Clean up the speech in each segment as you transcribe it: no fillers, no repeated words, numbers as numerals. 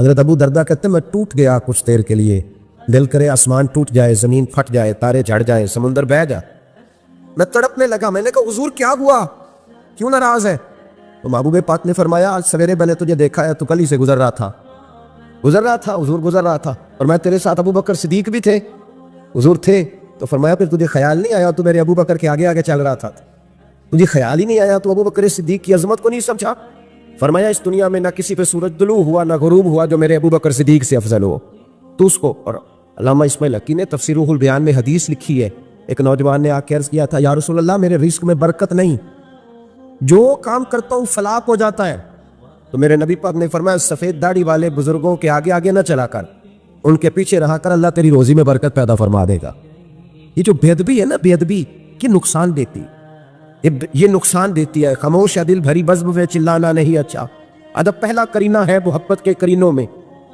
حضرت ابو دردہ کہتے ہیں میں ٹوٹ گیا کچھ دیر کے لیے، دل کرے آسمان ٹوٹ جائے، زمین پھٹ جائے، تارے جھڑ جائیں، سمندر بہہ جائے۔ میں تڑپنے لگا، میں نے کہا حضور کیا ہوا، کیوں ناراض ہے؟ تو محبوب پاک نے فرمایا آج سویرے میں نے تجھے دیکھا ہے، تو کل ہی سے گزر رہا تھا حضور، گزر رہا تھا، اور میں تیرے ساتھ ابو بکر صدیق بھی تھے، حضور تھے۔ تو فرمایا پھر تجھے خیال نہیں آیا تو میرے ابو بکر کے آگے آگے چل رہا تھا، تجھے خیال ہی نہیں آیا تو ابو بکر صدیق کی عظمت کو نہیں سمجھا؟ فرمایا اس دنیا میں نہ کسی پہ سورج طلوع ہوا نہ غروب ہوا جو میرے ابو بکر صدیق سے افضل ہو، تو اس کو۔ اور علامہ اسماعیل حقی نے تفسیر روح البیان میں حدیث لکھی ہے، ایک نوجوان نے آ کے عرض کیا تھا یا رسول اللہ میرے رزق میں برکت نہیں، جو کام کرتا ہوں فلاپ ہو جاتا ہے، تو میرے نبی پاک نے فرمایا سفید داڑھی والے بزرگوں کے آگے آگے نہ چلا کر، ان کے پیچھے رہا کر، اللہ تیری روزی میں برکت پیدا فرما دے گا۔ یہ جو بے ادبی ہے نا، بے ادبی یہ نقصان دیتی، یہ نقصان دیتی ہے۔ خاموش ہے دل بھری بزم میں چلانا نہیں اچھا۔ ادب پہلا کرینہ ہے محبت کے کرینوں میں،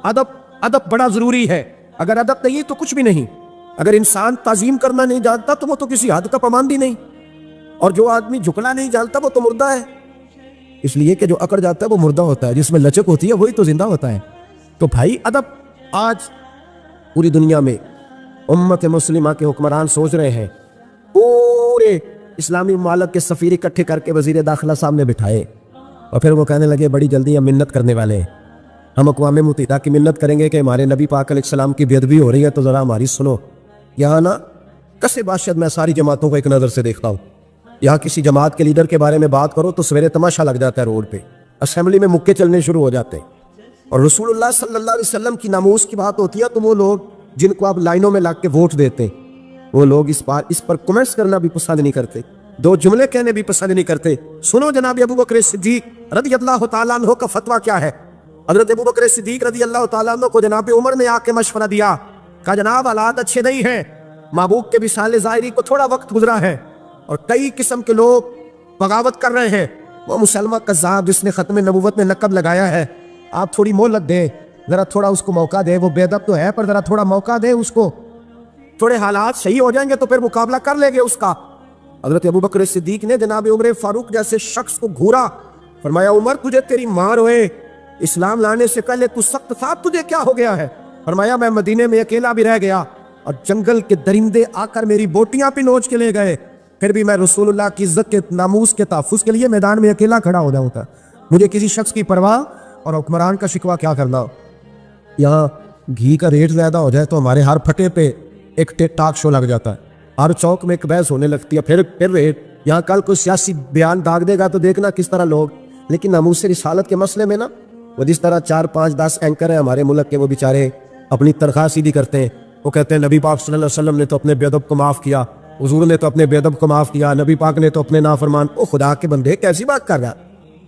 ادب بڑا ضروری ہے، اگر ادب نہیں تو کچھ بھی نہیں۔ اگر انسان تعظیم کرنا نہیں جانتا تو وہ تو کسی حد کا پابند ہی نہیں، اور جو آدمی جھکنا نہیں جانتا وہ تو مردہ ہے، اس لیے کہ جو اکڑ جاتا ہے وہ مردہ ہوتا ہے، جس میں لچک ہوتی ہے وہی تو زندہ ہوتا ہے۔ تو بھائی ادب، آج پوری دنیا میں امت مسلمہ کے حکمران سوچ رہے ہیں، پورے اسلامی ممالک کے سفیر اکٹھے کر کے وزیر داخلہ سامنے بٹھائے، اور پھر وہ کہنے لگے بڑی جلدی ہم منت کرنے والے ہیں، ہم اقوام متحدہ کی منت کریں گے کہ ہمارے نبی پاک علیہ السلام کی بے ادبی ہو رہی ہے تو ذرا ہماری سنو۔ یہاں نا کسے بادشاہ میں ساری جماعتوں کو ایک نظر سے دیکھتا ہوں، یہاں کسی جماعت کے لیڈر کے بارے میں بات کرو تو سویرے تماشا لگ جاتا ہے، روڈ پہ اسمبلی میں مکے چلنے شروع ہو جاتے ہیں، اور رسول اللہ صلی اللہ علیہ وسلم کی ناموس کی بات ہوتی ہے تو وہ لوگ جن کو آپ لائنوں میں لگ کے ووٹ دیتے ہیں وہ لوگ اس پر کمنٹس کرنا بھی پسند نہیں کرتے، دو جملے کہنے بھی پسند نہیں کرتے۔ سنو جناب ابو بکر صدیق رضی اللہ تعالیٰ عنہ کا فتویٰ کیا ہے۔ حضرت ابو بکر صدیق رضی اللہ تعالیٰ عنہ کو جناب عمر نے آ کے مشورہ دیا، کہا جناب حالات اچھے نہیں ہیں، محبوب کے وصال ظاہری کو تھوڑا وقت گزرا ہے اور کئی قسم کے لوگ بغاوت کر رہے ہیں، وہ مسلمہ کذاب جس نے ختم نبوت میں لقب لگایا ہے، آپ تھوڑی مہلت دیں، ذرا تھوڑا اس کو موقع دے، وہ بے ادب تو ہے پر ذرا تھوڑا موقع دے اس کو، تھوڑے حالات صحیح ہو جائیں گے تو پھر مقابلہ کر لیں گے اس کا۔ حضرت ابو بکر صدیق نے جناب عمر فاروق جیسے شخص کو گھورا، فرمایا عمر تجھے تیری ماں روئے، اسلام لانے سے پہلے تو سخت تھا، تجھے کیا ہو گیا ہے؟ فرمایا میں مدینے میں اکیلا بھی رہ گیا اور جنگل کے درندے آ کر میری بوٹیاں پہ نوچ کے لے گئے، پھر بھی میں رسول اللہ کی عزت کے ناموس کے تحفظ کے لیے میدان میں اکیلا کھڑا ہو جاؤں تھا، مجھے کسی شخص کی پرواہ اور حکمران کا شکوہ کیا کرنا۔ یہاں گھی کا ریٹ زیادہ ہو جائے تو ہمارے ہر پھٹے پہ ایک ٹاک شو لگ جاتا ہے، ہر چوک میں ایک بحث ہونے لگتی ہے، پھر ریٹ، یہاں کل کوئی سیاسی بیان داغ دے گا تو دیکھنا کس طرح لوگ۔ لیکن ناموس رسالت کے مسئلے میں نا وہ جس طرح 4 5 10 اینکر ہیں ہمارے ملک کے، وہ بیچارے اپنی تنخواہ سیدھی کرتے ہیں، وہ کہتے ہیں نبی پاک صلی اللہ علیہ وسلم نے تو اپنے بے ادب کو معاف کیا، حضور نے تو اپنے بے ادب کو معاف کیا، نبی پاک نے تو اپنے نافرمان۔ او خدا کے بندے کیسی بات کر رہا،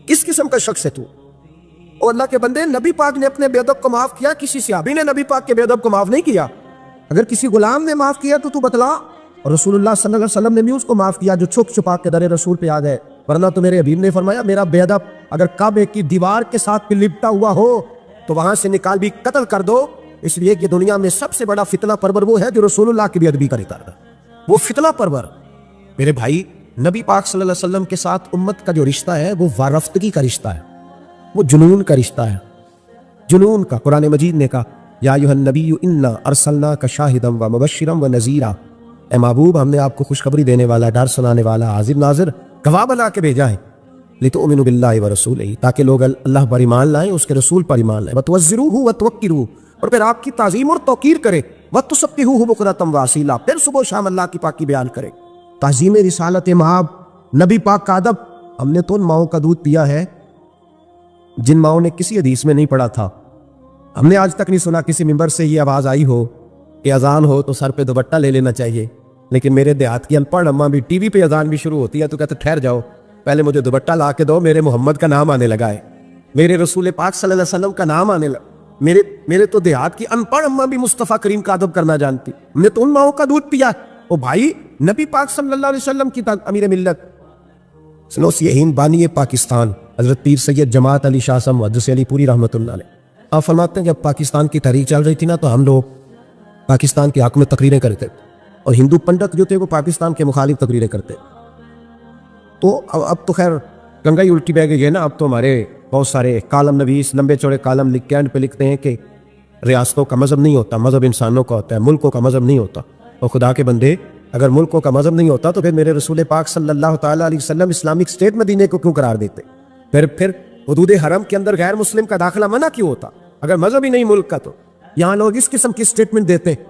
کس قسم کا شخص ہے تو؟ اور اللہ کے بندے نبی پاک نے اپنے بے ادب کو معاف کیا، کسی صحابی نے نبی پاک کے بے ادب کو معاف نہیں کیا۔ اگر کسی غلام نے معاف کیا تو بتلا، اور رسول اللہ صلی اللہ علیہ وسلم نے بھی اس کو معاف کیا جو چھپ چھپا کے در رسول پہ آ گئے، ورنہ تو میرے حبیب نے فرمایا میرا بے ادب اگر کعبے کی دیوار کے ساتھ بھی لپٹا ہوا ہو تو وہاں سے نکال بھی قتل کر دو، اس لیے کہ دنیا میں سب سے بڑا فتنہ پرور وہ ہے جو رسول اللہ کی بے ادبی کرتا ہے، وہ فتنہ پرور۔ میرے بھائی نبی پاک صلی اللہ علیہ وسلم کے ساتھ امت کا جو رشتہ ہے وہ وارفتگی کا رشتہ ہے، وہ جنون کا رشتہ ہے، جنون کا۔ قرآن مجید نے کہا یا ایھا النبی انا ارسلناک شاہدا و مبشرا و نذیرا، اے محبوب ہم نے آپ کو خوشخبری دینے والا، ڈر سنانے والا، حاضر ناظر، گواہ بنا کے بھیجا ہے، لتؤمنوا باللہ ورسولہ، تاکہ لوگ اللہ پر ایمان لائیں، اس کے رسول پر ایمان لائیں، وتوزروہ وتوقروہ، اور پھر آپ کی تعظیم اور توقیر کرے، وتسبحوہ بکرۃ واصیلا، پھر صبح و شام اللہ کی پاکی بیان کرے۔ تعظیم رسالت مآب، نبی پاک کا ادب۔ ہم نے تو ان ماؤں کا دودھ پیا ہے جن ماؤں نے کسی حدیث میں نہیں پڑھا تھا، ہم نے آج تک نہیں سنا کسی ممبر سے یہ آواز آئی ہو کہ اذان ہو تو سر پہ دوپٹہ لے لینا چاہیے، لیکن میرے دیہات کی ان پڑھ اماں بھی ٹی وی پہ اذان بھی شروع ہوتی ہے تو کہتے ٹھہر جاؤ پہلے مجھے دوپٹہ لا کے دو، میرے محمد کا نام آنے لگا ہے، میرے رسول پاک صلی اللہ علیہ وسلم کا نام آنے لگا۔ میرے تو دیہات کی ان پڑھ اماں بھی مصطفیٰ کریم کا ادب کرنا جانتی، ہم نے تو ان ماؤں کا دودھ پیا۔ او بھائی نبی پاک صلی اللہ علیہ وسلم کی امیر ملت سنو سیہین بانی پاکستان حضرت پیر سید جماعت علی شاہ صاحب محدث علی پوری رحمۃ اللہ علیہ، آپ فرماتے ہیں جب پاکستان کی تحریک چل رہی تھی نا تو ہم لوگ پاکستان کے حق میں تقریریں کرتے اور ہندو پنڈت جو تھے وہ پاکستان کے مخالف تقریریں کرتے، تو اب تو خیر گنگا ہی الٹی بہ گئی ہے نا، اب تو ہمارے بہت سارے کالم نویس لمبے چوڑے کالم لکھ کے اینڈ پہ لکھتے ہیں کہ ریاستوں کا مذہب نہیں ہوتا، مذہب انسانوں کا ہوتا ہے، ملکوں کا مذہب نہیں ہوتا۔ اور خدا کے بندے، اگر ملکوں کا مذہب نہیں ہوتا تو پھر میرے رسول پاک صلی اللہ تعالیٰ علیہ وسلم اسلامک اسٹیٹ مدینے کو کیوں قرار دیتے؟ پھر حدود حرم کے اندر غیر مسلم کا داخلہ منع کیوں ہوتا اگر مذہب ہی نہیں ملک کا؟ تو یہاں لوگ اس قسم کی اسٹیٹمنٹ دیتے ہیں۔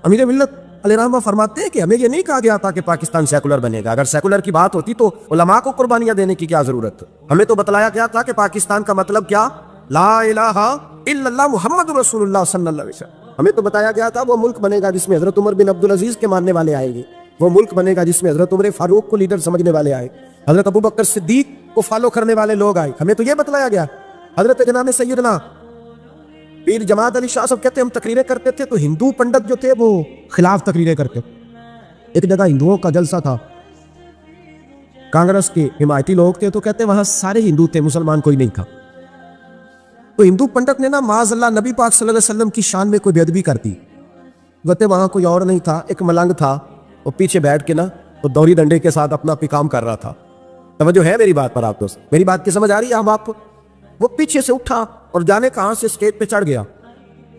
امیر ملت علیہ رحمہ فرماتے ہیں کہ ہمیں یہ نہیں کہا گیا تھا کہ پاکستان سیکولر بنے گا، اگر سیکولر کی بات ہوتی تو علماء کو قربانیاں دینے کی کیا ضرورت؟ ہمیں تو بتلایا گیا تھا کہ پاکستان کا مطلب کیا؟ لا الہ الا اللہ محمد رسول اللہ صلی اللہ علیہ وسلم۔ ہمیں تو بتایا گیا تھا وہ ملک بنے گا جس میں حضرت عمر بن عبدالعزیز کے ماننے والے آئیں گے، وہ ملک بنے گا جس میں حضرت عمر فاروق کو لیڈر سمجھنے والے آئے، حضرت ابو بکر صدیق کو فالو کرنے والے لوگ آئے۔ ہمیں تو یہ بتلایا گیا۔ حضرت جناب سیدنا پیر جماعت علی شاہ صاحب کہتے ہیں ہم تقریریں کرتے تھے تو ہندو پنڈت جو تھے وہ خلاف تقریریں کرتے۔ ایک جگہ ہندوؤں کا جلسہ تھا، کانگریس کے حمایتی لوگ تھے، تو کہتے وہاں سارے ہندو تھے، مسلمان کوئی نہیں تھا۔ تو ہندو پنڈت نے نا معاذ اللہ نبی پاک صلی اللہ علیہ وسلم کی شان میں کوئی بے ادبی کر دی۔ کہتے وہاں کوئی اور نہیں تھا، ایک ملنگ تھا، وہ پیچھے بیٹھ کے نا وہ دوری ڈنڈے کے ساتھ اپنا پیکام کر رہا تھا۔ توجہ ہے میری بات پر آپ دوست؟ میری بات کی سمجھ آ رہی ہے آپ کو؟ وہ پیچھے سے اٹھا اور جانے کہاں سے اسٹیج پہ چڑھ گیا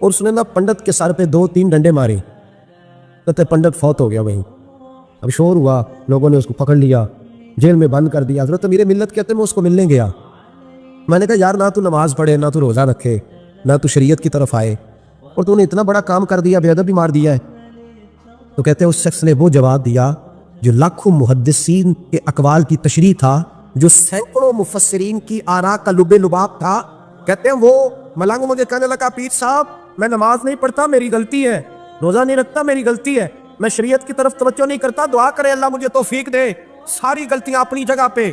اور اس نے نا پنڈت کے سر پہ 2-3 ڈنڈے مارے۔ کہتے پنڈت فوت ہو گیا وہیں۔ اب شور ہوا، لوگوں نے اس کو پکڑ لیا، جیل میں بند کر دیا۔ حضرت امیر ملت کہتے میں اس کو ملنے گیا، میں نے کہا یار نہ تو نماز پڑھے، نہ تو روزہ رکھے، نہ تو شریعت کی طرف آئے، اور تو نے اتنا بڑا کام کر دیا، بے ادب بھی مار دیا ہے۔ تو کہتے ہیں اس شخص نے وہ جواب دیا جو لاکھوں محدثین کے اقوال کی تشریح تھا، جو سینکڑوں مفسرین کی آراء کا لب لباب تھا۔ کہتے ہیں وہ ملنگ مجھے کہنے لگا پیر صاحب میں نماز نہیں پڑھتا میری غلطی ہے، روزہ نہیں رکھتا میری غلطی ہے، میں شریعت کی طرف توجہ نہیں کرتا، دعا کرے اللہ مجھے توفیق دے، ساری غلطیاں اپنی جگہ پہ،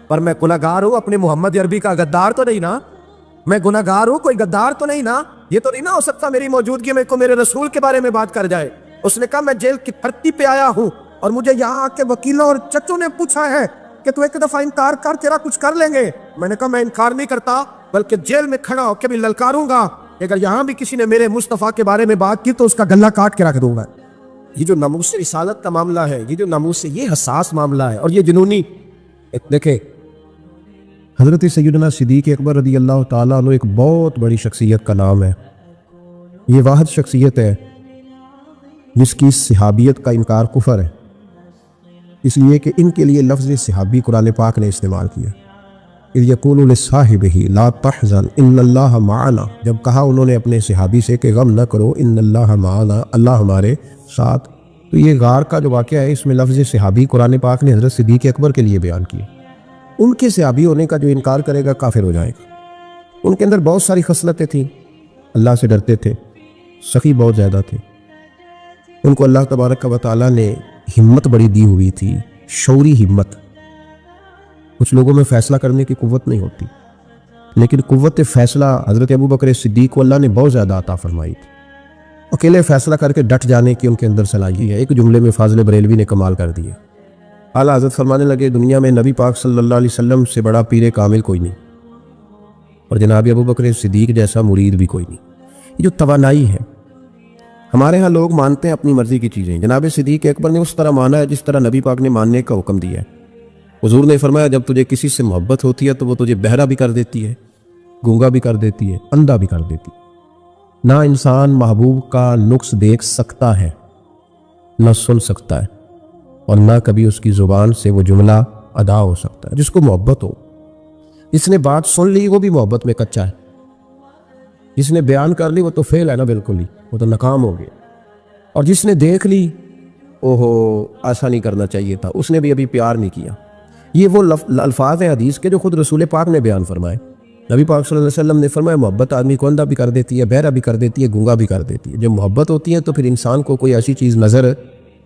پر میں گناہگار ہوں، اپنے محمد عربی کا غدار تو نہیں نا، میں گناہگار ہوں، کوئی غدار تو نہیں نا، یہ تو نہیں نا ہو سکتا میری موجودگی میں کوئی میرے رسول کے بارے میں بات کر جائے۔ اس نے کہا میں جیل کی بھرتی پہ آیا ہوں اور مجھے یہاں آ کے وکیلوں اور چچوں نے پوچھا ہے کہ تو ایک دفعہ انکار کر، تیرا کچھ کر لیں گے۔ میں نے کہا میں انکار نہیں کرتا، بلکہ جیل میں کھڑا ہو کے بھی للکاروں گا، اگر یہاں بھی کسی نے میرے مصطفیٰ کے بارے میں بات کی تو اس کا گلہ کاٹ کے رکھ دوں گا۔ یہ جو ناموس رسالت کا معاملہ ہے، یہ جو ناموس یہ حساس معاملہ ہے، اور یہ جنونی دیکھیں حضرت سیدنا صدیق اکبر رضی اللہ تعالیٰ عنہ ایک بہت بڑی شخصیت کا نام ہے۔ یہ واحد شخصیت ہے جس کی صحابیت کا انکار کفر ہے، اس لیے کہ ان کے لیے لفظ صحابی قرآن پاک نے استعمال کیا۔ اذ یقول لصاحبہ لا تحزن ان اللہ معنا، جب کہا انہوں نے اپنے صحابی سے کہ غم نہ کرو، ان اللہ معنا، اللہ ہمارے ساتھ۔ تو یہ غار کا جو واقعہ ہے اس میں لفظ صحابی قرآن پاک نے حضرت صدیق اکبر کے لیے بیان کیا۔ ان کے صحابی ہونے کا جو انکار کرے گا کافر ہو جائے گا۔ ان کے اندر بہت ساری خصلتیں تھیں، اللہ سے ڈرتے تھے، سخی بہت زیادہ تھے، ان کو اللہ تبارک و تعالیٰ نے ہمت بڑی دی ہوئی تھی، شعوری ہمت۔ کچھ لوگوں میں فیصلہ کرنے کی قوت نہیں ہوتی، لیکن قوت فیصلہ حضرت ابو بکر صدیق کو اللہ نے بہت زیادہ عطا فرمائی تھی۔ اکیلے فیصلہ کر کے ڈٹ جانے کی ان کے اندر صلاحیت ہے، ایک جملے میں فاضل بریلوی نے کمال کر دیا۔ اعلیٰ حضرت فرمانے لگے دنیا میں نبی پاک صلی اللہ علیہ وسلم سے بڑا پیر کامل کوئی نہیں، اور جناب ابو بکر صدیق جیسا مرید بھی کوئی نہیں۔ یہ جو توانائی ہے، ہمارے ہاں لوگ مانتے ہیں اپنی مرضی کی چیزیں، جناب صدیق اکبر نے اس طرح مانا ہے جس طرح نبی پاک نے ماننے کا حکم دیا ہے۔ حضور نے فرمایا جب تجھے کسی سے محبت ہوتی ہے تو وہ تجھے بہرا بھی کر دیتی ہے، گونگا بھی کر دیتی ہے، اندھا بھی کر دیتی ہے۔ نہ انسان محبوب کا نقص دیکھ سکتا ہے، نہ سن سکتا ہے، اور نہ کبھی اس کی زبان سے وہ جملہ ادا ہو سکتا ہے۔ جس کو محبت ہو، جس نے بات سن لی وہ بھی محبت میں کچا ہے، جس نے بیان کر لی وہ تو فیل ہے نا، بالکل ہی وہ تو ناکام ہو گیا، اور جس نے دیکھ لی اوہو ایسا نہیں کرنا چاہیے تھا، اس نے بھی ابھی پیار نہیں کیا۔ یہ وہ الفاظ ہیں حدیث کے جو خود رسول پاک نے بیان فرمائے۔ نبی پاک صلی اللہ علیہ وسلم نے فرمایا محبت آدمی کو اندھا بھی کر دیتی ہے، بہرا بھی کر دیتی ہے، گونگا بھی کر دیتی ہے۔ جب محبت ہوتی ہے تو پھر انسان کو کوئی ایسی چیز نظر،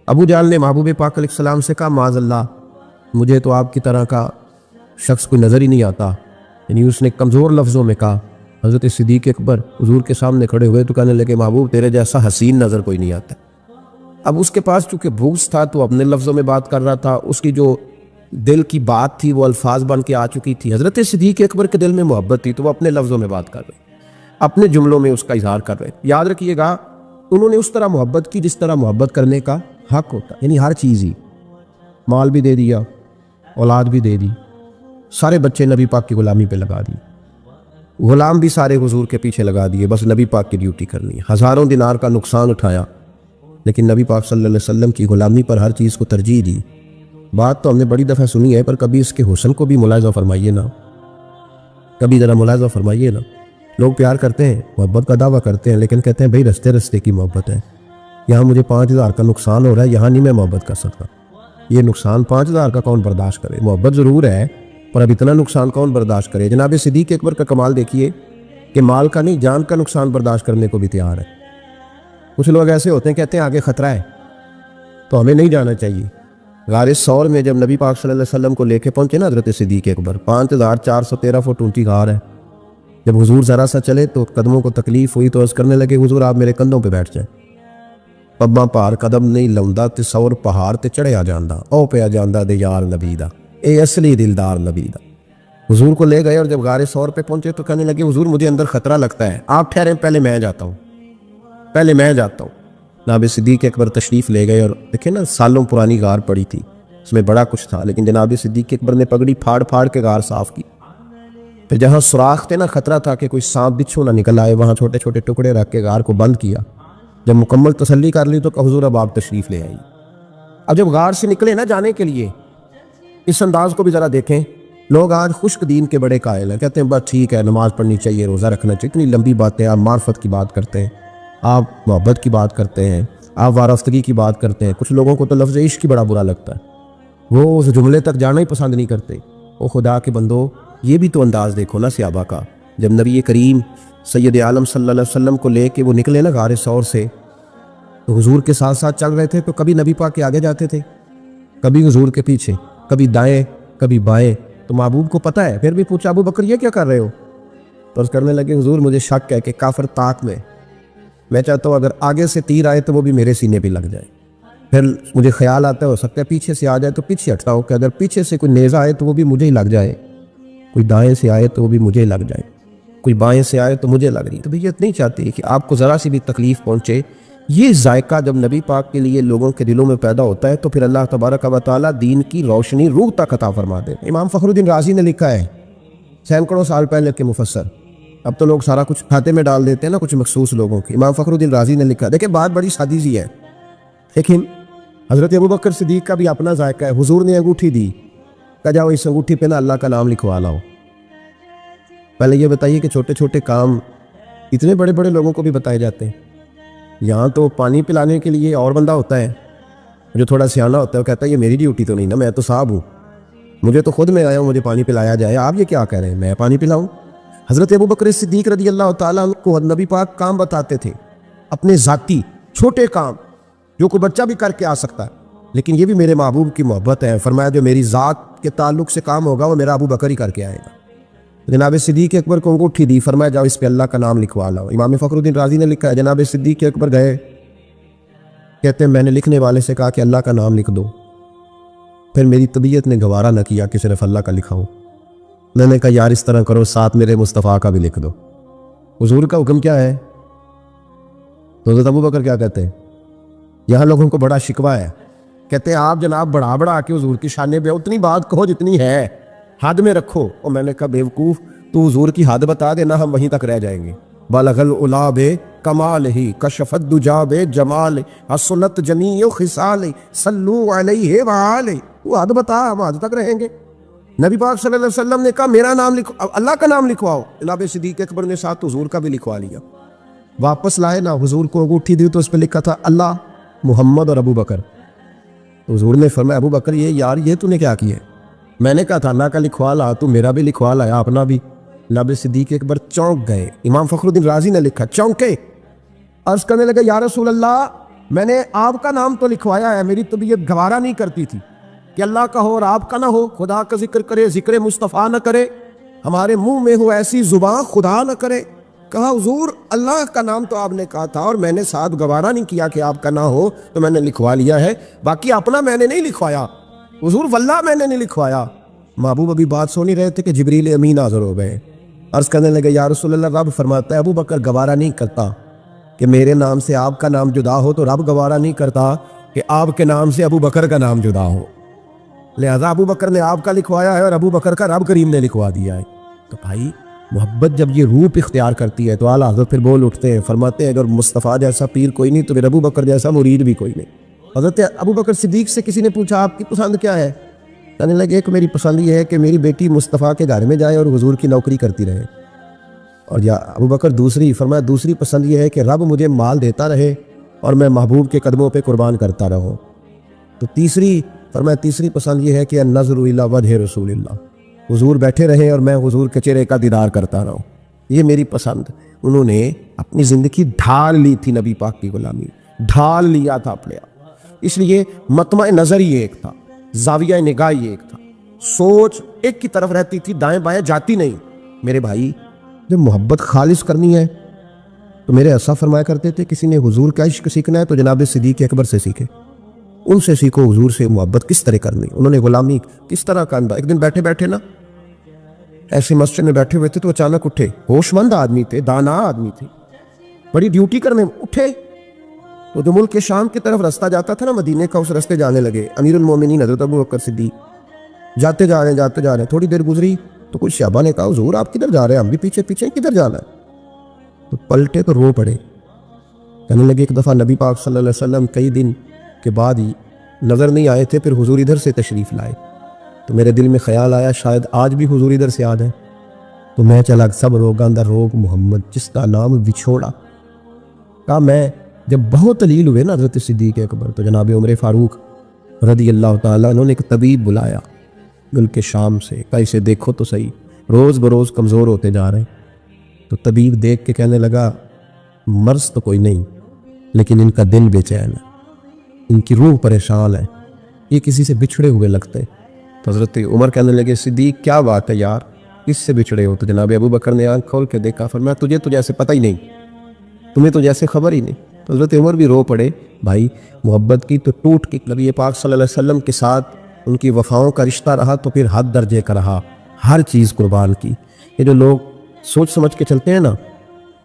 ابو جہل نے محبوب پاک علیہ السلام سے کہا معاذ اللہ مجھے تو آپ کی طرح کا شخص کوئی نظر ہی نہیں آتا، یعنی اس نے کمزور لفظوں میں کہا۔ حضرت صدیق اکبر حضور کے سامنے کھڑے ہوئے تو کہنے لگے محبوب تیرے جیسا حسین نظر کوئی نہیں آتا۔ اب اس کے پاس چونکہ بغض تھا تو اپنے لفظوں میں بات کر رہا تھا، اس کی جو دل کی بات تھی وہ الفاظ بن کے آ چکی تھی۔ حضرت صدیق اکبر کے دل میں محبت تھی تو وہ اپنے لفظوں میں بات کر رہے، اپنے جملوں میں اس کا اظہار کر رہے۔ یاد رکھیے گا انہوں نے اس طرح محبت کی جس طرح محبت کرنے کا حق ہوتا، یعنی ہر چیز ہی، مال بھی دے دیا، اولاد بھی دے دی، سارے بچے نبی پاک کی غلامی پہ لگا دیے، غلام بھی سارے حضور کے پیچھے لگا دیے، بس نبی پاک کی ڈیوٹی کرنی ہے۔ ہزاروں دینار کا نقصان اٹھایا، لیکن نبی پاک صلی اللہ علیہ وسلم کی غلامی پر ہر چیز کو ترجیح دی۔ بات تو ہم نے بڑی دفعہ سنی ہے، پر کبھی اس کے حسن کو بھی ملاحظہ فرمائیے نا، کبھی ذرا ملاحظہ فرمائیے نا۔ لوگ پیار کرتے ہیں، محبت کا دعویٰ کرتے ہیں، لیکن کہتے ہیں بھئی رستے رستے کی محبت ہے، یہاں مجھے 5,000 کا نقصان ہو رہا ہے، یہاں نہیں میں محبت کر سکتا۔ یہ نقصان 5,000 کا کون برداشت کرے؟ محبت ضرور ہے، پر اب اتنا نقصان کون برداشت کرے؟ جناب صدیق اکبر کا کمال دیکھیے کہ مال کا نہیں، جان کا نقصان برداشت کرنے کو بھی تیار ہے۔ کچھ لوگ ایسے ہوتے ہیں کہتے ہیں آگے خطرہ ہے تو ہمیں نہیں جانا چاہیے۔ غار ثور میں جب نبی پاک صلی اللہ علیہ وسلم کو لے کے پہنچے نا حضرت صدیق اکبر، 5,413 فٹ اونچی غار ہے، جب حضور ذرا سا چلے تو قدموں کو تکلیف ہوئی تو عرض کرنے لگے حضور آپ میرے کندھوں پہ بیٹھ جائیں، پباں پار قدم نہیں لاؤندا تے سور پہاڑ تے چڑھیا جاندا، او پیا جاندا دے یار نبی دا، اے اصلی دلدار نبی دا۔ حضور کو لے گئے اور جب غار ثور پہ پہنچے تو کہنے لگے حضور مجھے اندر خطرہ لگتا ہے، آپ ٹھہریں، پہلے میں جاتا ہوں، پہلے میں جاتا ہوں۔ جناب صدیق اکبر تشریف لے گئے اور دیکھیں نا سالوں پرانی غار پڑی تھی، اس میں بڑا کچھ تھا، لیکن جناب صدیق اکبر نے پگڑی پھاڑ پھاڑ کے غار صاف کی۔ پھر جہاں سوراخ تھے نا، خطرہ تھا کہ کوئی سانپ بچھو نہ نکل آئے، وہاں چھوٹے چھوٹے ٹکڑے رکھ کے غار کو بند کیا۔ جب مکمل تسلی کر لی تو کہ حضور اب آپ تشریف لے آئی۔ اب جب غار سے نکلے نا جانے کے لیے، اس انداز کو بھی ذرا دیکھیں۔ لوگ آج خشک دین کے بڑے قائل ہیں، کہتے ہیں بس ٹھیک ہے نماز پڑھنی چاہیے، روزہ رکھنا چاہیے، اتنی لمبی باتیں، آپ معرفت کی بات کرتے ہیں، آپ محبت کی بات کرتے ہیں، آپ وارفتگی کی بات کرتے ہیں۔ کچھ لوگوں کو تو لفظ عشق ہی بڑا برا لگتا ہے، وہ اس جملے تک جانا ہی پسند نہیں کرتے۔ او خدا کے بندو، یہ بھی تو انداز دیکھو نا صحابہ کا، جب نبی کریم سید عالم صلی اللہ علیہ وسلم کو لے کے وہ نکلے نا غار ثور سے، تو حضور کے ساتھ ساتھ چل رہے تھے، تو کبھی نبی پاک کے آگے جاتے تھے، کبھی حضور کے پیچھے، کبھی دائیں کبھی بائیں۔ تو محبوب کو پتہ ہے، پھر بھی پوچھا ابو بکر یہ کیا کر رہے ہو؟ تو اس کرنے لگے حضور مجھے شک ہے کہ کافر طاق میں چاہتا ہوں اگر آگے سے تیر آئے تو وہ بھی میرے سینے پہ لگ جائے۔ پھر مجھے خیال آتا ہے ہو سکتا ہے پیچھے سے آ جائے تو پیچھے ہٹتا ہوں کہ اگر پیچھے سے کوئی نیزہ آئے تو وہ بھی مجھے ہی لگ جائے، کوئی دائیں سے آئے تو وہ بھی مجھے ہی لگ جائے، کوئی بائیں سے آئے تو مجھے لگ رہی۔ تو بھئی یہ نہیں چاہتے کہ آپ کو ذرا سی بھی تکلیف پہنچے۔ یہ ذائقہ جب نبی پاک کے لیے لوگوں کے دلوں میں پیدا ہوتا ہے تو پھر اللہ تبارک و تعالیٰ دین کی روشنی روح تک عطا فرما دے۔ امام فخر الدین رازی نے لکھا ہے، سینکڑوں سال پہلے کے مفسر، اب تو لوگ سارا کچھ کھاتے میں ڈال دیتے ہیں نا کچھ مخصوص لوگوں کی۔ امام فخر الدین رازی نے لکھا، دیکھیں بات بڑی سادی سی ہے، لیکن حضرت ابوبکر صدیق کا بھی اپنا ذائقہ ہے۔ حضور نے انگوٹھی دی، کہا جاؤ اس انگوٹھی پہ نا اللہ کا نام لکھوا لاؤ۔ پہلے یہ بتائیے کہ چھوٹے چھوٹے کام اتنے بڑے بڑے لوگوں کو بھی بتائے جاتے ہیں؟ یہاں تو پانی پلانے کے لیے اور بندہ ہوتا ہے جو تھوڑا سیانا ہوتا ہے، وہ کہتا ہے یہ میری ڈیوٹی تو نہیں نا، میں تو صاحب ہوں، مجھے تو خود میں آیا ہوں، مجھے پانی پلایا جائے، آپ یہ کیا کہہ رہے ہیں میں پانی پلاؤں؟ حضرت ابوبکر صدیق رضی اللہ تعالیٰ کو نبی پاک کام بتاتے تھے، اپنے ذاتی چھوٹے کام جو کوئی بچہ بھی کر کے آ سکتا ہے، لیکن یہ بھی میرے محبوب کی محبت ہے۔ فرمایا جو میری ذات کے تعلق سے کام ہوگا وہ میرا ابوبکر ہی کر کے آئے گا۔ جناب صدیق اکبر کو انگوٹھی دی، فرمایا جاؤ اس پہ اللہ کا نام لکھوا لاؤ۔ امام فخر الدین رازی نے لکھا ہے جناب صدیق اکبر گئے، کہتے ہیں میں نے لکھنے والے سے کہا کہ اللہ کا نام لکھ دو، پھر میری طبیعت نے گوارا نہ کیا کہ صرف اللہ کا لکھاؤں، میں نے کہا یار اس طرح کرو ساتھ میرے مصطفیٰ کا بھی لکھ دو۔ حضور کا حکم کیا ہے؟ تو حضرت ابوبکر کیا کہتے ہیں؟ یہاں لوگوں کو بڑا شکوہ ہے، کہتے ہیں آپ جناب بڑا کے حضور کی شانے پہ اتنی بات کہو جتنی ہے، حد میں رکھو۔ اور میں نے کہا بیوقوف تو حضور کی حد بتا دینا، ہم وہیں تک رہ جائیں گے۔ بالغ العلا بے کمال ہی کشف الدجا بے جمال حسنت جمیع خصال صلو علیہ وآلہ، وہ حد بتا، ہم حد تک رہیں گے۔ نبی پاک صلی اللہ علیہ وسلم نے کہا میرا نام لکھو، اللہ کا نام لکھواؤ۔ جناب صدیق اکبر نے ساتھ حضور کا بھی لکھوا لیا۔ واپس لائے نا، حضور کو انگوٹھی دی تو اس پہ لکھا تھا اللہ، محمد اور ابو بکر۔ تو حضور نے فرمایا ابو بکر یہ تو نے کیا کیا ہے؟ میں نے کہا تھا اللہ کا لکھوا لا، تو میرا بھی لکھوا لایا اپنا بھی۔ جناب صدیق اکبر چونک گئے۔ امام فخر الدین رازی نے لکھا چونکے، عرض کرنے لگا یا رسول اللہ میں نے آپ کا نام تو لکھوایا ہے، میری طبیعت گوارا نہیں کرتی تھی کہ اللہ کا ہو اور آپ کا نہ ہو، خدا کا ذکر کرے، ذکر مصطفیٰ نہ کرے، ہمارے منہ میں ہو ایسی زبان خدا نہ کرے۔ کہا حضور اللہ کا نام تو آپ نے کہا تھا اور میں نے ساتھ گوارا نہیں کیا کہ آپ کا نہ ہو، تو میں نے لکھوا لیا ہے، باقی اپنا میں نے نہیں لکھوایا حضور، واللہ میں نے نہیں لکھوایا۔ محبوب ابھی بات سو نہیں رہے تھے کہ جبریل امین حاضر ہو گئے۔ عرض کرنے لگے یا رسول اللہ رب فرماتا ہے ابو بکر گوارا نہیں کرتا کہ میرے نام سے آپ کا نام جدا ہو، تو رب گوارا نہیں کرتا کہ آپ کے نام سے ابو بکر کا نام جدا ہو۔ لہذا ابو بکر نے آپ کا لکھوایا ہے اور ابو بکر کا رب کریم نے لکھوا دیا ہے۔ تو بھائی محبت جب یہ روپ اختیار کرتی ہے تو اعلیٰ حضرت پھر بول اٹھتے ہیں، فرماتے ہیں اگر مصطفیٰ جیسا پیر کوئی نہیں تو پھر ابو بکر جیسا مرید بھی کوئی نہیں۔ حضرت ابو بکر صدیق سے کسی نے پوچھا آپ کی پسند کیا ہے؟ کہنے لگے کہ میری پسند یہ ہے کہ میری بیٹی مصطفیٰ کے گھر میں جائے اور حضور کی نوکری کرتی رہے۔ اور یا ابو بکر دوسری، فرمایا دوسری پسند یہ ہے کہ رب مجھے مال دیتا رہے اور میں محبوب کے قدموں پہ قربان کرتا رہوں۔ تو تیسری، فرمایا تیسری پسند یہ ہے کہ النظر الی وجہ رسول اللہ، حضور بیٹھے رہے اور میں حضور کے چہرے کا دیدار کرتا رہوں، یہ میری پسند۔ انہوں نے اپنی زندگی ڈھال لی تھی نبی پاک کی غلامی، ڈھال لیا تھا اپنے آپ، اس لیے مطمع نظر ہی ایک تھا، زاویہ نگاہ ہی ایک تھا، سوچ ایک کی طرف رہتی تھی، دائیں بائیں جاتی نہیں۔ میرے بھائی جب محبت خالص کرنی ہے تو میرے اسا فرمایا کرتے تھے کسی نے حضور کا عشق سیکھنا ہے تو جناب صدیق اکبر سے سیکھے، ان سے سیکھو حضور سے محبت کس طرح کرنی، انہوں نے غلامی کس طرح کا انداز۔ ایک دن بیٹھے بیٹھے نا ایسے مسجد میں بیٹھے ہوئے تھے تو اچانک اٹھے، ہوش مند آدمی تھے، دانا آدمی تھے، بڑی ڈیوٹی کرنے اٹھے تو جو ملک کے شام کی طرف رستہ جاتا تھا نا مدینے کا، اس رستے جانے لگے۔ امیر المومنین حضرت ابو بکر صدیق جاتے جا رہے ہیں، تھوڑی دیر گزری تو کچھ صحابہ نے کہا حضور آپ کدھر جا رہے ہیں؟ ہم بھی پیچھے پیچھے، کدھر جانا ہے؟ تو پلٹے تو رو پڑے، کہنے لگے ایک دفعہ نبی پاک صلی اللہ علیہ وسلم کئی دن کے بعد ہی نظر نہیں آئے تھے، پھر حضور ادھر سے تشریف لائے تو میرے دل میں خیال آیا شاید آج بھی حضور ادھر سے آ جائیں، تو میں چلا سب روگاں دا روگ محمد جس کا نام بچھوڑا۔ کہا میں جب بہت دلیل ہوئے نا حضرت صدیق اکبر تو جناب عمر فاروق رضی اللہ تعالیٰ انہوں نے ایک طبیب بلایا ملک شام سے، کہا اسے دیکھو تو صحیح، روز بروز کمزور ہوتے جا رہے ہیں۔ تو طبیب دیکھ کے کہنے لگا مرض تو کوئی نہیں لیکن ان کا دل بے چین ہے، ان کی روح پریشان ہے، یہ کسی سے بچھڑے ہوئے لگتے ہیں۔ تو حضرت عمر کہنے لگے صدیق کیا بات ہے یار، کس سے بچھڑے ہو؟ تو جناب ابو بکر نے آنکھ کھول کے دیکھا، فرمایا تجھے تو جیسے پتہ ہی نہیں، تمہیں تو جیسے خبر ہی نہیں۔ تو حضرت عمر بھی رو پڑے۔ بھائی محبت کی تو ٹوٹ کی، نبی پاک صلی اللہ علیہ وسلم کے ساتھ ان کی وفاؤں کا رشتہ رہا تو پھر حد درجے کا رہا، ہر چیز قربان کی۔ یہ جو لوگ سوچ سمجھ کے چلتے ہیں نا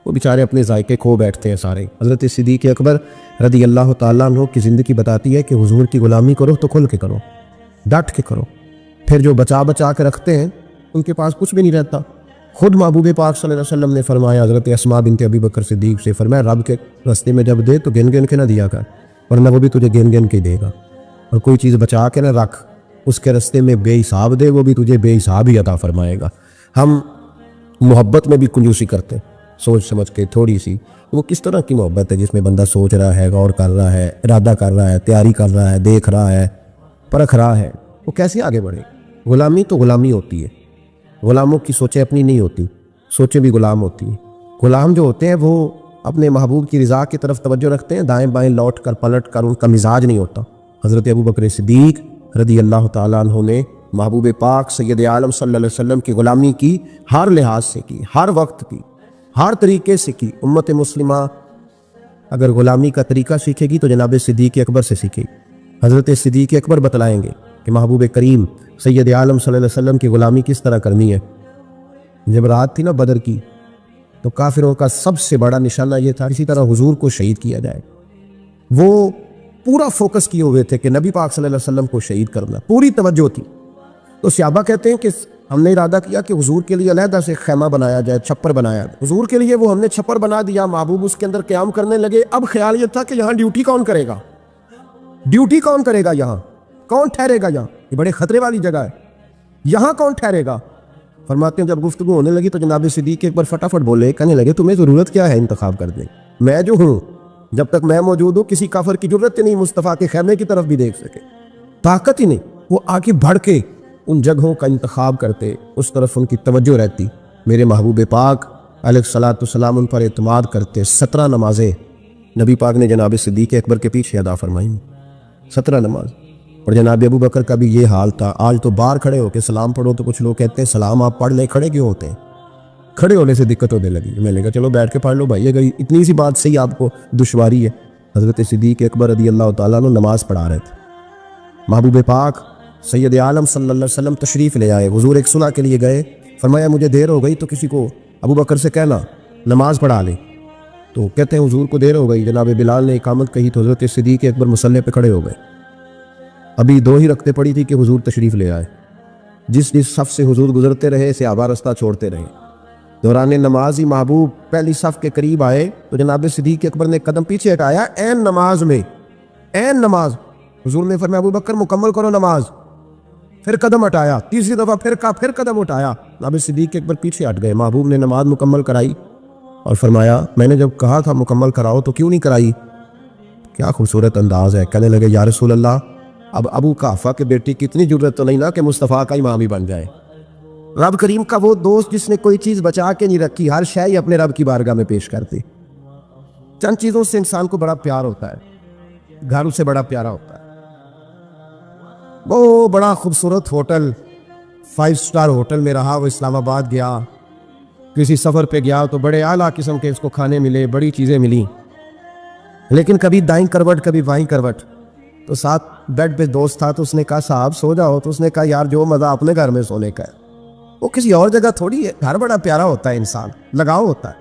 وہ بیچارے اپنے ذائقے کھو بیٹھتے ہیں سارے۔ حضرت صدیق اکبر رضی اللہ تعالیٰ عنہ کی زندگی بتاتی ہے کہ حضور کی غلامی کرو تو کھل کے کرو، ڈٹ کے کرو، پھر جو بچا بچا کے رکھتے ہیں ان کے پاس کچھ بھی نہیں رہتا۔ خود محبوب پاک صلی اللہ علیہ وسلم نے فرمایا حضرت اسماء بنت ابی بکر صدیق سے، فرمایا رب کے راستے میں جب دے تو گن گن کے نہ دیا کر، ورنہ وہ بھی تجھے گن گن کے دے گا، اور کوئی چیز بچا کے نہ رکھ، اس کے راستے میں بے حساب دے، وہ بھی تجھے بے حساب ہی عطا فرمائے گا۔ ہم محبت میں بھی کنجوسی کرتے ہیں سوچ سمجھ کے تھوڑی سی، وہ کس طرح کی محبت ہے جس میں بندہ سوچ رہا ہے، غور کر رہا ہے، ارادہ کر رہا ہے، تیاری کر رہا ہے، دیکھ رہا ہے، پرکھ رہا ہے، وہ کیسے آگے بڑھے؟ غلامی تو غلامی ہوتی ہے، غلاموں کی سوچیں اپنی نہیں ہوتی، سوچیں بھی غلام ہوتی ہیں۔ غلام جو ہوتے ہیں وہ اپنے محبوب کی رضا کی طرف توجہ رکھتے ہیں، دائیں بائیں لوٹ کر پلٹ کر ان کا مزاج نہیں ہوتا۔ حضرت ابو بکر صدیق رضی اللہ تعالیٰ عنہ نے محبوب پاک سید عالم صلی اللہ علیہ وسلم کی غلامی کی، ہر لحاظ سے کی، ہر وقت کی، ہر طریقے سے کی۔ امت مسلمہ اگر غلامی کا طریقہ سیکھے گی تو جناب صدیق اکبر سے سیکھے گی۔ حضرت صدیق اکبر بتلائیں گے کہ محبوب کریم سید عالم صلی اللہ علیہ وسلم کی غلامی کس طرح کرنی ہے۔ جب رات تھی نا بدر کی تو کافروں کا سب سے بڑا نشانہ یہ تھا اسی طرح حضور کو شہید کیا جائے۔ وہ پورا فوکس کیے ہوئے تھے کہ نبی پاک صلی اللہ علیہ وسلم کو شہید کرنا، پوری توجہ تھی۔ تو صحابہ کہتے ہیں کہ ہم نے ارادہ کیا کہ حضور کے لیے علیحدہ سے خیمہ بنایا جائے، چھپر بنایا جائے حضور کے لیے، وہ ہم نے چھپر بنا دیا، محبوب اس کے اندر قیام کرنے لگے۔ اب خیال یہ تھا کہ یہاں ڈیوٹی کون کرے گا، ڈیوٹی کون کرے گا، یہاں کون ٹھہرے گا، یہاں یہ بڑے خطرے والی جگہ ہے، یہاں کون ٹھہرے گا۔ فرماتے ہیں جب گفتگو ہونے لگی تو جناب صدیق ایک بار فٹافٹ بولے، کہنے لگے تمہیں ضرورت کیا ہے انتخاب کرنے، میں جو ہوں، جب تک میں موجود ہوں کسی کافر کی ضرورت ہی نہیں مصطفیٰ کے خیمے کی طرف بھی دیکھ سکے، طاقت ہی نہیں، وہ آگے بڑھ کے ان جگہوں کا انتخاب کرتے، اس طرف ان کی توجہ رہتی۔ میرے محبوب پاک علیہ الصلوۃ والسلام ان پر اعتماد کرتے۔ 17 نمازیں نبی پاک نے جناب صدیق اکبر کے پیچھے ادا فرمائیں، 17 نماز۔ اور جناب ابو بکر کا بھی یہ حال تھا، آج تو باہر کھڑے ہو کے سلام پڑھو تو کچھ لوگ کہتے ہیں سلام آپ پڑھ لیں، کھڑے کیوں ہوتے ہیں؟ کھڑے ہونے سے دقت ہونے لگی، میں نے کہا چلو بیٹھ کے پڑھ لو بھائی، اگر اتنی سی بات سے ہی آپ کو دشواری ہے۔ حضرت صدیق اکبر رضی اللہ تعالیٰ عنہ نماز پڑھا رہے تھے، محبوب پاک سید عالم صلی اللہ علیہ وسلم تشریف لے آئے، حضور ایک صلح کے لیے گئے، فرمایا مجھے دیر ہو گئی تو کسی کو ابو بکر سے کہنا نماز پڑھا لے، تو کہتے ہیں حضور کو دیر ہو گئی، جناب بلال نے اقامت کہی تو حضرت صدیق اکبر مصلی پہ کھڑے ہو گئے۔ ابھی 2 ہی رکعتیں پڑی تھی کہ حضور تشریف لے آئے. جس صف سے حضور گزرتے رہے صحابہ رستہ چھوڑتے رہے. دوران نماز ہی محبوب پہلی صف کے قریب آئے تو جناب صدیق اکبر نے قدم پیچھے ہٹایا. عین نماز میں، عین نماز. حضور نے فرمایا ابو بکر مکمل کرو نماز. پھر قدم ہٹایا، تیسری دفعہ پھر قدم اٹھایا. جناب صدیق اکبر پیچھے ہٹ گئے. محبوب نے نماز مکمل کرائی اور فرمایا میں نے جب کہا تھا مکمل کراؤ تو کیوں نہیں کرائی؟ کیا خوبصورت انداز ہے. کہنے لگے یا رسول اللہ اب ابو قحافہ کے بیٹی کی اتنی ضرورت تو نہیں نا کہ مصطفیٰ کا امام ہی بن جائے. رب کریم کا وہ دوست جس نے کوئی چیز بچا کے نہیں رکھی، ہر شے اپنے رب کی بارگاہ میں پیش کرتے. چند چیزوں سے انسان کو بڑا پیار ہوتا ہے، گھر اسے بڑا پیارا ہوتا ہے. وہ بڑا خوبصورت ہوٹل، 5 سٹار ہوٹل میں رہا، وہ اسلام آباد گیا، کسی سفر پہ گیا تو بڑے اعلیٰ قسم کے اس کو کھانے ملے، بڑی چیزیں ملیں، لیکن کبھی دائیں کروٹ کبھی بائیں کروٹ. تو ساتھ بیڈ پہ دوست تھا تو اس نے کہا صاحب سو جاؤ، تو اس نے کہا یار جو مزہ اپنے گھر میں سونے کا ہے وہ کسی اور جگہ تھوڑی ہے. گھر بڑا پیارا ہوتا ہے، انسان لگاؤ ہوتا ہے.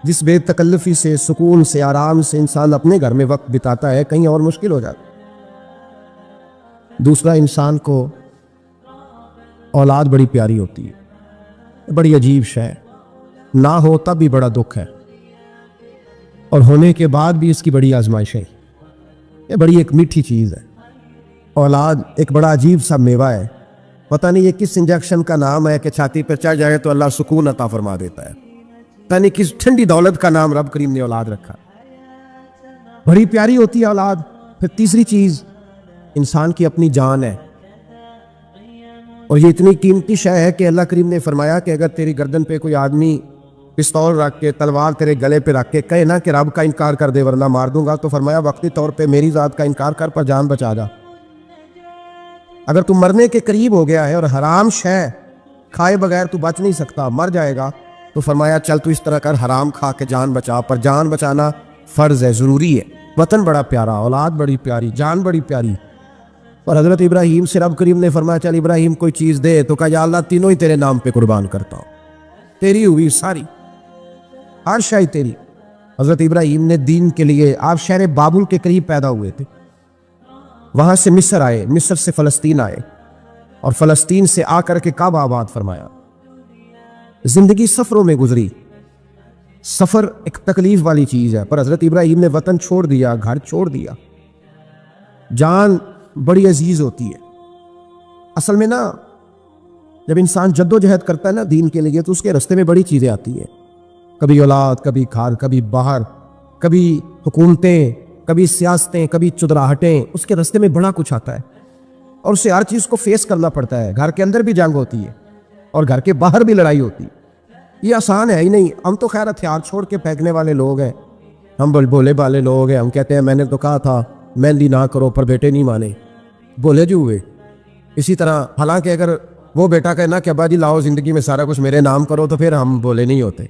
جس بے تکلفی سے، سکون سے، آرام سے انسان اپنے گھر میں وقت بتاتا ہے کہیں اور مشکل ہو جاتا. دوسرا، انسان کو اولاد بڑی پیاری ہوتی ہے، بڑی عجیب شے ہے. نہ ہو تب بھی بڑا دکھ ہے اور ہونے کے بعد بھی اس کی بڑی آزمائش ہے. یہ بڑی ایک میٹھی چیز ہے. اولاد ایک بڑا عجیب سا میوہ ہے. پتہ نہیں یہ کس انجیکشن کا نام ہے کہ چھاتی پر چڑھ جائے تو اللہ سکون عطا فرما دیتا ہے. پتہ نہیں کس ٹھنڈی دولت کا نام رب کریم نے اولاد رکھا. بڑی پیاری ہوتی ہے اولاد. پھر تیسری چیز انسان کی اپنی جان ہے، اور یہ اتنی قیمتی شے ہے کہ اللہ کریم نے فرمایا کہ اگر تیری گردن پہ کوئی آدمی پستول رکھ کے، تلوار تیرے گلے پہ رکھ کے کہے نا کہ رب کا انکار کر دے ورنہ مار دوں گا، تو فرمایا وقتی طور پہ میری ذات کا انکار کر پر جان بچا جا. اگر تو مرنے کے قریب ہو گیا ہے اور حرام شے کھائے بغیر تو بچ نہیں سکتا، مر جائے گا، تو فرمایا چل تو اس طرح کر حرام کھا کے جان بچا. پر جان بچانا فرض ہے، ضروری ہے. وطن بڑا پیارا، اولاد بڑی پیاری، جان بڑی پیاری. اور حضرت ابراہیم سے رب کریم نے فرمایا چل ابراہیم کوئی چیز دے، تو کہا یا اللہ تینوں ہی تیرے نام پہ قربان کرتا ہوں، تیری ہوئی ساری، ہر شے تیری. حضرت ابراہیم نے دین کے لیے، آپ شہر بابل کے قریب پیدا ہوئے تھے، وہاں سے مصر آئے، مصر سے فلسطین آئے، اور فلسطین سے آ کر کے کعبہ آباد فرمایا. زندگی سفروں میں گزری. سفر ایک تکلیف والی چیز ہے، پر حضرت ابراہیم نے وطن چھوڑ دیا، گھر چھوڑ دیا. جان بڑی عزیز ہوتی ہے. اصل میں نا جب انسان جد و جہد کرتا ہے نا دین کے لیے تو اس کے رستے میں بڑی چیزیں آتی ہیں. کبھی اولاد، کبھی گھر، کبھی باہر، کبھی حکومتیں، کبھی سیاستیں، کبھی چدراہٹیں. اس کے رستے میں بڑا کچھ آتا ہے اور اسے ہر چیز کو فیس کرنا پڑتا ہے. گھر کے اندر بھی جنگ ہوتی ہے اور گھر کے باہر بھی لڑائی ہوتی ہے. یہ آسان ہے ہی نہیں. ہم تو خیر ہتھیار چھوڑ کے پھینکنے والے لوگ ہیں، ہم بولے بالے لوگ ہیں. ہم کہتے ہیں میں نے تو کہا تھا مہندی نہ کرو، پر بیٹے نہیں مانے، بولے جو ہوئے. اسی طرح حالانکہ اگر وہ بیٹا کہنا کہ ابا جی لاؤ زندگی میں سارا کچھ میرے نام کرو، تو پھر ہم بولے نہیں ہوتے.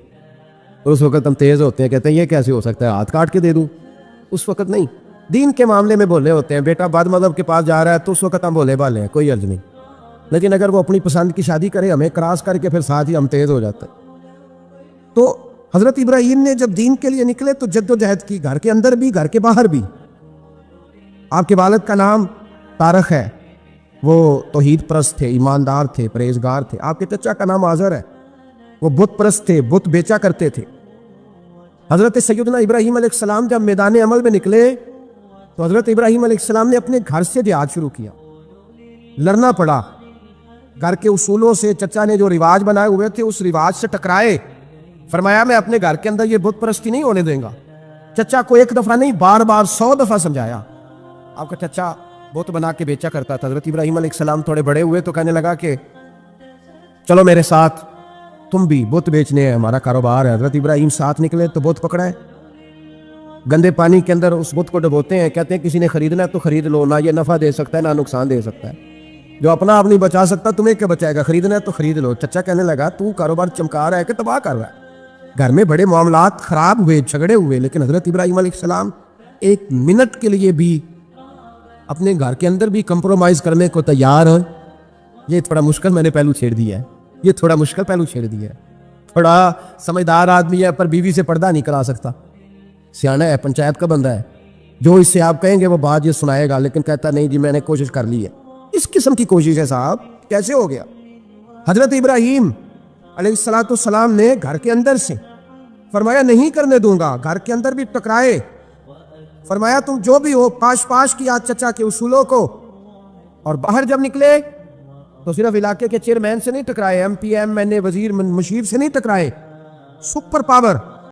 اس وقت ہم تیز ہوتے ہیں، کہتے ہیں یہ کیسے ہو سکتا ہے، ہاتھ کاٹ کے دے دوں. اس وقت نہیں. دین کے معاملے میں بولے ہوتے ہیں. بیٹا بد مذہب کے پاس جا رہا ہے تو اس وقت ہم بولے بالے ہیں، کوئی عرض نہیں. لیکن اگر وہ اپنی پسند کی شادی کرے، ہمیں کراس کر کے، پھر ساتھ ہی ہم تیز ہو جاتے ہیں. تو حضرت ابراہیم نے جب دین کے لیے نکلے تو جد و جہد کی، گھر کے اندر بھی گھر کے باہر بھی. آپ کے والد کا نام طارق ہے، وہ توحید پرست تھے، ایماندار تھے، پرہیزگار تھے. آپ کے چچا کا نام آزر ہے، وہ بت پرست تھے، بت بیچا کرتے تھے. حضرت سیدنا ابراہیم علیہ السلام جب میدان عمل میں نکلے تو حضرت ابراہیم علیہ السلام نے اپنے گھر سے جہاد شروع کیا. لڑنا پڑا گھر کے اصولوں سے. چچا نے جو رواج بنائے ہوئے تھے اس رواج سے ٹکرائے. فرمایا میں اپنے گھر کے اندر یہ بت پرستی نہیں ہونے دیں گا. چچا کو ایک دفعہ نہیں، بار بار 100 دفعہ سمجھایا. آپ کا چچا بت بنا کے بیچا کرتا تھا. حضرت ابراہیم علیہ السلام تھوڑے بڑے ہوئے تو کہنے لگا کہ چلو میرے ساتھ، تم بھی بت بیچنے ہیں، ہمارا کاروبار ہے. حضرت ابراہیم ساتھ نکلے تو بت پکڑائے، گندے پانی کے اندر اس بت کو ڈبوتے ہیں. کہتے ہیں کسی نے خریدنا ہے تو خرید لو، نہ یہ نفع دے سکتا ہے نہ نقصان دے سکتا ہے. جو اپنا آپ نہیں بچا سکتا تمہیں کیا بچائے گا، خریدنا ہے تو خرید لو. چچا کہنے لگا تو کاروبار چمکا رہا ہے کہ تباہ کر رہا ہے. گھر میں بڑے معاملات خراب ہوئے، جھگڑے ہوئے، لیکن حضرت ابراہیم علیہ السلام ایک منٹ کے لیے بھی اپنے گھر کے اندر بھی کمپرومائز کرنے کو تیار ہیں. یہ تھوڑا مشکل میں نے پہلو چھیڑ دیا ہے، یہ تھوڑا مشکل پہلو چھیڑ دیا ہے. تھوڑا سمجھدار آدمی ہے پر بیوی سے پردہ نہیں کرا سکتا. سیانا ہے، پنچایت کا بندہ ہے، جو اس سے آپ کہیں گے وہ بات یہ سنائے گا، لیکن کہتا نہیں جی میں نے کوشش کر لی ہے۔ اس قسم کی کوشش ہے صاحب، کیسے ہو گیا؟ حضرت ابراہیم علیہ السلام نے گھر کے اندر سے فرمایا نہیں کرنے دوں گا، گھر کے اندر بھی ٹکرائے، فرمایا تم جو بھی ہو پاش پاش کیا چچا کے اصولوں کو، اور باہر جب نکلے تو صرف علاقے کے چیئرمین سے نہیں ٹکرائے، ایم پی ایم این اے وزیر مشیر سے نہیں ٹکرائے، سپر پاور